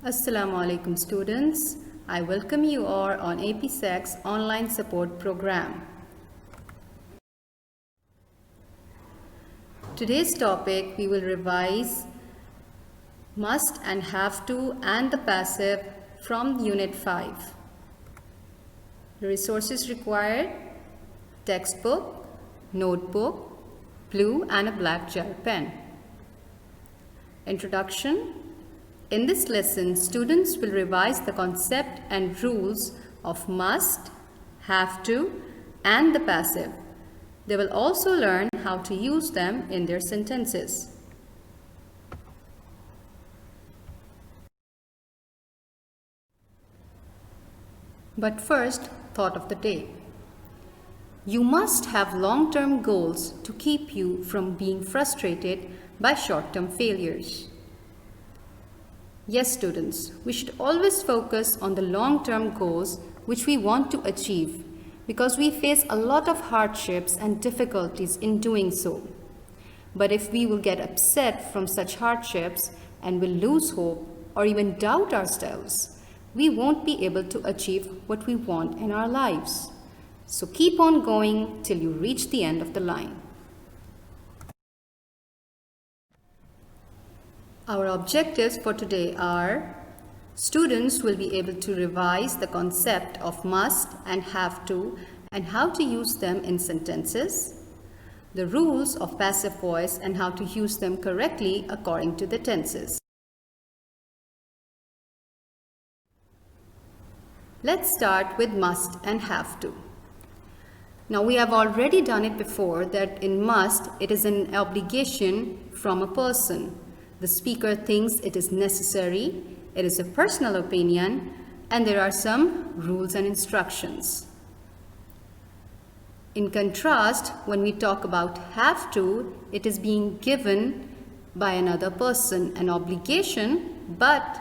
Assalamu alaikum students. I welcome you all on APSEC's online support program. Today's topic we will revise must and have to and the passive from Unit 5. The resources required: textbook, notebook, blue and a black gel pen. Introduction. In this lesson, students will revise the concept and rules of must, have to, and the passive. They will also learn how to use them in their sentences. But first, thought of the day. You must have long-term goals to keep you from being frustrated by short-term failures. Yes, students, we should always focus on the long-term goals which we want to achieve because we face a lot of hardships and difficulties in doing so. But if we will get upset from such hardships and will lose hope or even doubt ourselves, we won't be able to achieve what we want in our lives. So keep on going till you reach the end of the line. Our objectives for today are: students will be able to revise the concept of must and have to and how to use them in sentences, the rules of passive voice and how to use them correctly according to the tenses. Let's start with must and have to. Now, we have already done it before that in must, it is an obligation from a person. The speaker thinks it is necessary, it is a personal opinion, and there are some rules and instructions. In contrast, when we talk about have to, it is being given by another person, an obligation, but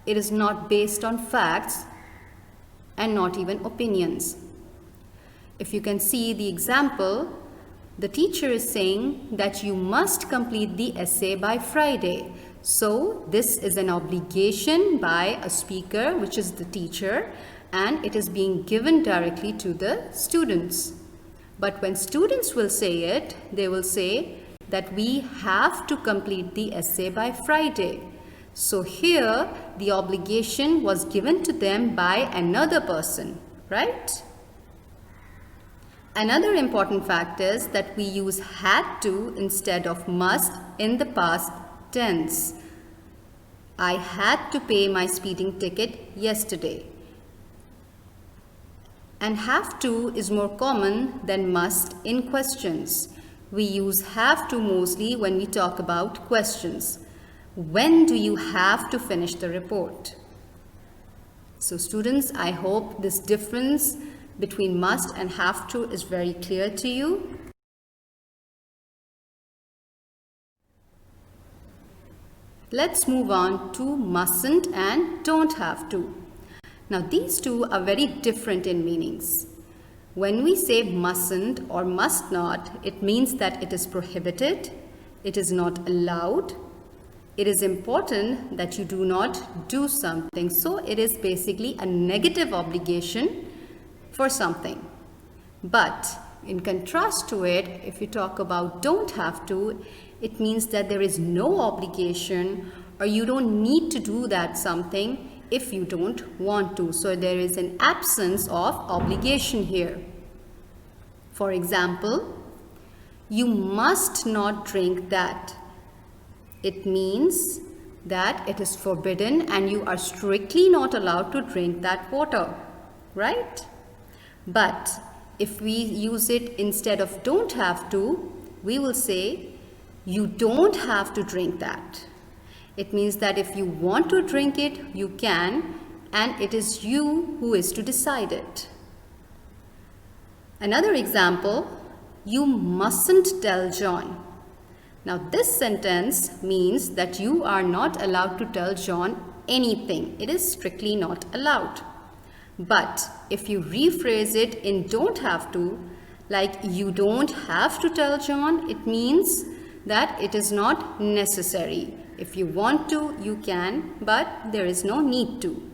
it is not based on facts and not even opinions. If you can see the example, the teacher is saying that you must complete the essay by Friday. So this is an obligation by a speaker, which is the teacher, and it is being given directly to the students. But when students will say it, they will say that we have to complete the essay by Friday. So here the obligation was given to them by another person, right? Another important fact is that we use had to instead of must in the past tense. I had to pay my speeding ticket yesterday. And have to is more common than must in questions. We use have to mostly when we talk about questions. When do you have to finish the report? So students, I hope this difference between must and have to is very clear to you. Let's move on to mustn't and don't have to. Now these two are very different in meanings. When we say mustn't or must not, it means that it is prohibited, it is not allowed, it is important that you do not do something. So it is basically a negative obligation for something. But in contrast to it, if you talk about don't have to, it means that there is no obligation or you don't need to do that something if you don't want to. So there is an absence of obligation here. For example, you must not drink that. It means that it is forbidden and you are strictly not allowed to drink that water, right? But if we use it instead of don't have to, we will say you don't have to drink that. It means that if you want to drink it, you can, and it is you who is to decide it. Another example, you mustn't tell John. Now this sentence means that you are not allowed to tell John anything. It is strictly not allowed. But if you rephrase it in don't have to, like you don't have to tell John, it means that it is not necessary. If you want to, you can, but there is no need to.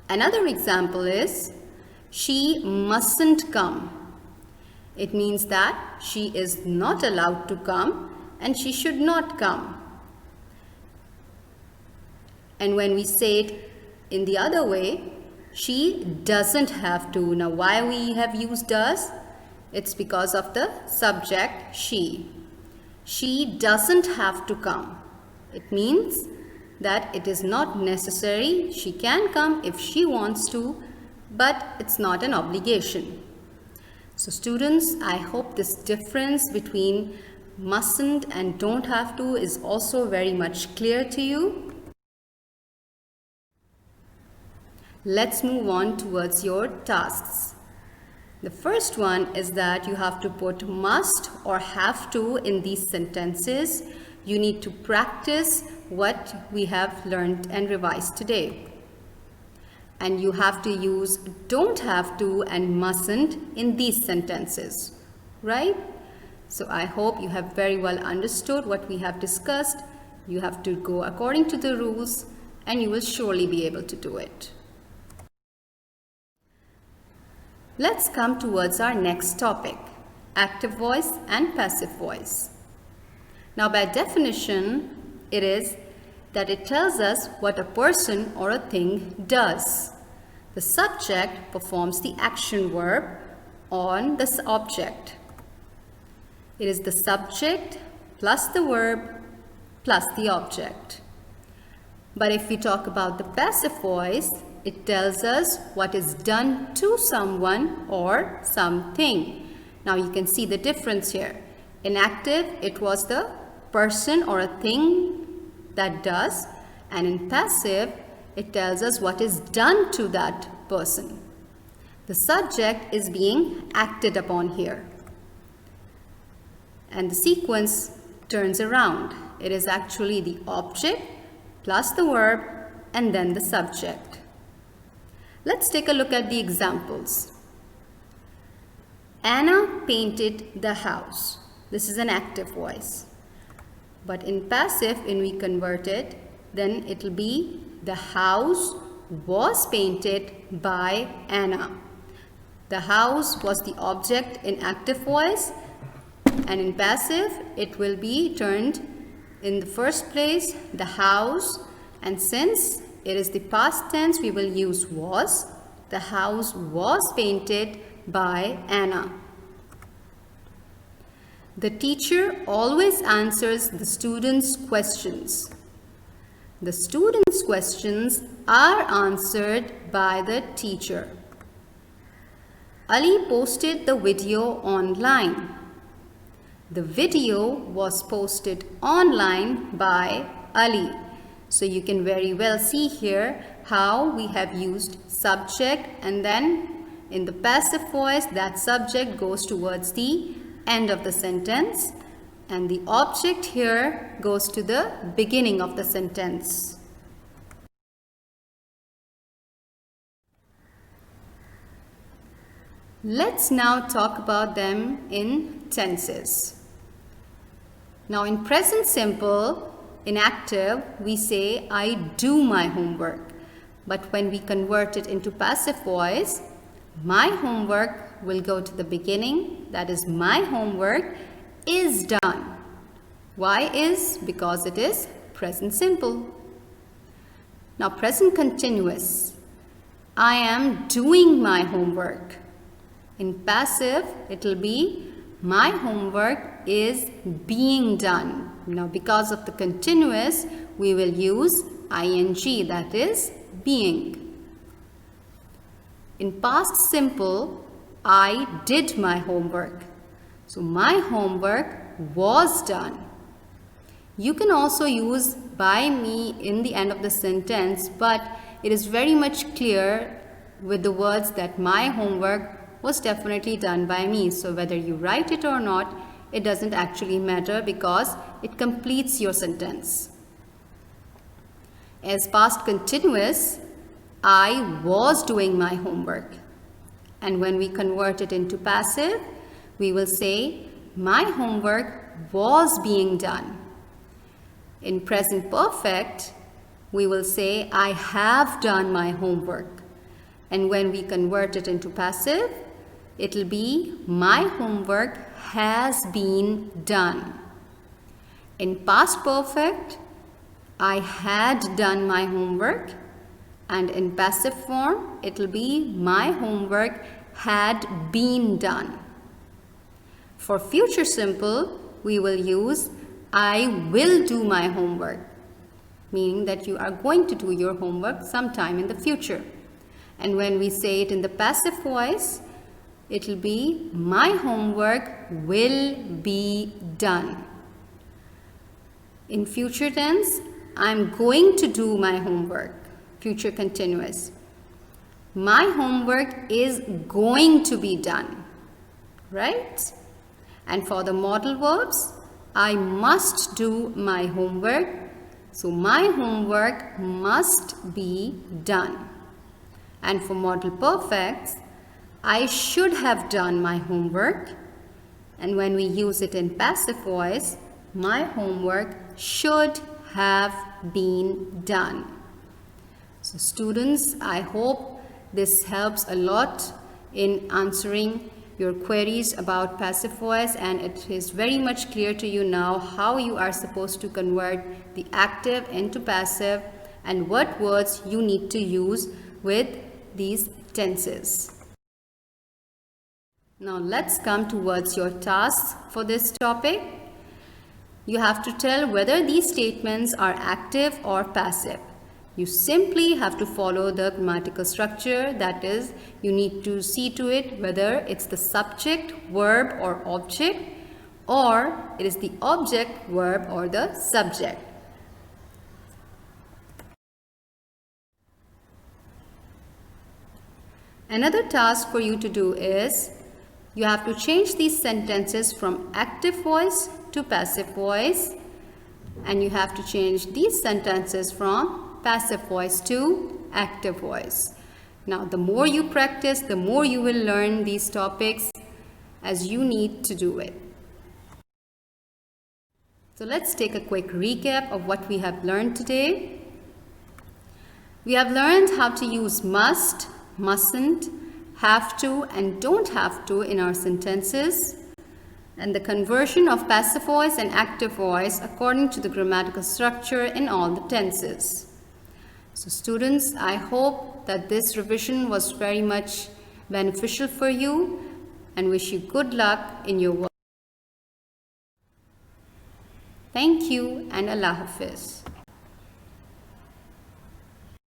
Another example is, she mustn't come. It means that she is not allowed to come and she should not come. And when we say it in the other way, she doesn't have to. Now, why we have used does? It's because of the subject she. She doesn't have to come. It means that it is not necessary. She can come if she wants to, but it's not an obligation. So students, I hope this difference between mustn't and don't have to is also very much clear to you. Let's move on towards your tasks. The first one is that you have to put must or have to in these sentences. You need to practice what we have learned and revised today. And you have to use don't have to and mustn't in these sentences, right? So I hope you have very well understood what we have discussed. You have to go according to the rules and you will surely be able to do it. Let's come towards our next topic, active voice and passive voice. Now, by definition, it is that it tells us what a person or a thing does. The subject performs the action verb on the object. It is the subject plus the verb plus the object. But if we talk about the passive voice, it tells us what is done to someone or something. Now you can see the difference here. In active, it was the person or a thing that does, and in passive, it tells us what is done to that person. The subject is being acted upon here. And the sequence turns around. It is actually the object plus the verb and then the subject. Let's take a look at the examples. Anna painted the house. This is an active voice. But in passive, when we convert it, then it will be the house was painted by Anna. The house was the object in active voice, and in passive, it will be turned in the first place, the house, and since it is the past tense, we will use was. The house was painted by Anna. The teacher always answers the students' questions. The students' questions are answered by the teacher. Ali posted the video online. The video was posted online by Ali. So you can very well see here how we have used subject, and then in the passive voice that subject goes towards the end of the sentence and the object here goes to the beginning of the sentence. Let's now talk about them in tenses. Now in present simple, in active, we say, I do my homework. But when we convert it into passive voice, my homework will go to the beginning. That is, my homework is done. Why is? Because it is present simple. Now present continuous. I am doing my homework. In passive, it will be, my homework is being done. Now, because of the continuous, we will use ing, that is, being. In past simple, I did my homework. So, my homework was done. You can also use by me in the end of the sentence, but it is very much clear with the words that my homework was definitely done by me. So whether you write it or not, it doesn't actually matter because it completes your sentence. As past continuous, I was doing my homework. And when we convert it into passive, we will say, my homework was being done. In present perfect, we will say, I have done my homework. And when we convert it into passive, it will be, my homework has been done. In past perfect, I had done my homework. And in passive form, it will be, my homework had been done. For future simple, we will use, I will do my homework, meaning that you are going to do your homework sometime in the future. And when we say it in the passive voice, it will be, my homework will be done. In future tense, I'm going to do my homework, future continuous. My homework is going to be done, right? And for the modal verbs, I must do my homework. So my homework must be done. And for modal perfects, I should have done my homework. And when we use it in passive voice, my homework should have been done. So students, I hope this helps a lot in answering your queries about passive voice, and it is very much clear to you now how you are supposed to convert the active into passive and what words you need to use with these tenses. Now let's come towards your tasks for this topic. You have to tell whether these statements are active or passive. You simply have to follow the grammatical structure, that is, you need to see to it whether it's the subject, verb or object, or it is the object, verb or the subject. Another task for you to do is, you have to change these sentences from active voice to passive voice, and you have to change these sentences from passive voice to active voice. Now, the more you practice, the more you will learn these topics as you need to do it. So let's take a quick recap of what we have learned today. We have learned how to use must, mustn't, have to and don't have to in our sentences, and the conversion of passive voice and active voice according to the grammatical structure in all the tenses. So students, I hope that this revision was very much beneficial for you and wish you good luck in your work. Thank you and Allah Hafiz.